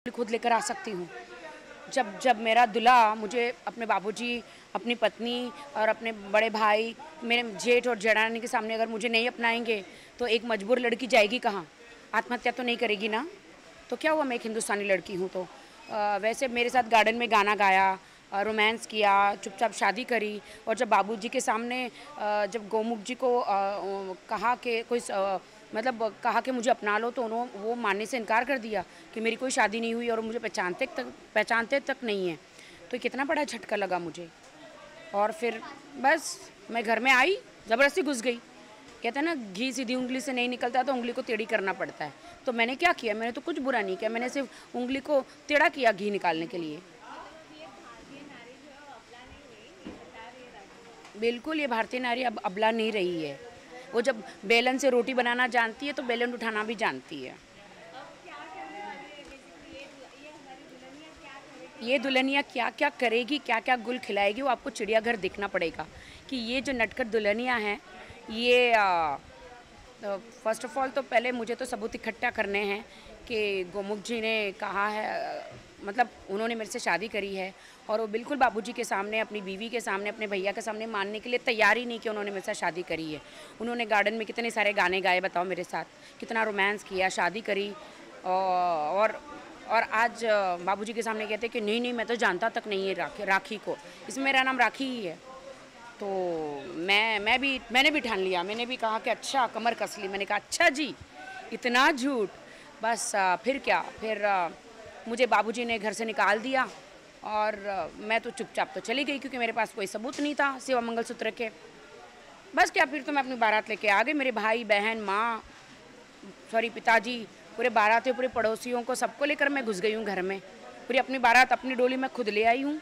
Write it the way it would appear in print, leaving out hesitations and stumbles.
खुद लेकर आ सकती हूँ। जब जब मेरा दूल्हा मुझे अपने बाबूजी, अपनी पत्नी और अपने बड़े भाई, मेरे जेठ और जेठानी के सामने अगर मुझे नहीं अपनाएंगे तो एक मजबूर लड़की जाएगी कहाँ? आत्महत्या तो नहीं करेगी ना। तो क्या हुआ, मैं एक हिंदुस्तानी लड़की हूँ तो वैसे मेरे साथ गार्डन में गाना गाया, रोमांस किया, चुपचाप शादी करी। और जब बाबूजी के सामने जब गौमुख जी को कहा कि कोई मतलब कहा कि मुझे अपना लो, तो उन्होंने वो मानने से इनकार कर दिया कि मेरी कोई शादी नहीं हुई और मुझे पहचानते तक नहीं है। तो कितना बड़ा झटका लगा मुझे। और फिर बस मैं घर में आई, ज़बरदस्ती घुस गई। कहते हैं ना, घी सीधी उंगली से नहीं निकलता तो उंगली को टेढ़ी करना पड़ता है। तो मैंने क्या किया, मैंने तो कुछ बुरा नहीं किया, मैंने सिर्फ उंगली को टेढ़ा किया घी निकालने के लिए। बिल्कुल, ये भारतीय नारी अब अबला नहीं रही है। वो जब बेलन से रोटी बनाना जानती है तो बेलन उठाना भी जानती है। ये दुल्हनिया क्या क्या करेगी, क्या क्या गुल खिलाएगी, वो आपको चिड़ियाघर देखना पड़ेगा कि ये जो नटखट दुल्हनिया हैं ये तो फर्स्ट ऑफ ऑल तो पहले मुझे तो सबूत इकट्ठा करने हैं कि गोमुख जी ने कहा है, मतलब उन्होंने मेरे से शादी करी है और वो बिल्कुल बाबूजी के सामने, अपनी बीवी के सामने, अपने भैया के सामने मानने के लिए तैयार ही नहीं कि उन्होंने मेरे साथ शादी करी है। उन्होंने गार्डन में कितने सारे गाने गाए बताओ मेरे साथ, कितना रोमांस किया, शादी करी। और आज बाबूजी के सामने कहते कि नहीं नहीं, मैं तो जानता तक नहीं है राखी को, इसमें मेरा नाम राखी ही है। तो मैंने भी ठान लिया, मैंने भी कहा कि अच्छा, कमर कस ली, मैंने कहा अच्छा जी, इतना झूठ। बस फिर क्या, फिर मुझे बाबूजी ने घर से निकाल दिया और मैं तो चुपचाप तो चली गई क्योंकि मेरे पास कोई सबूत नहीं था सिवा मंगलसूत्र के। बस क्या, फिर तो मैं अपनी बारात लेके आ गई, मेरे भाई बहन, माँ, सॉरी पिताजी, पूरे बारात थे, पूरे पड़ोसियों को सबको लेकर मैं घुस गई हूँ घर में। पूरी अपनी बारात, अपनी डोली मैं खुद ले आई हूँ।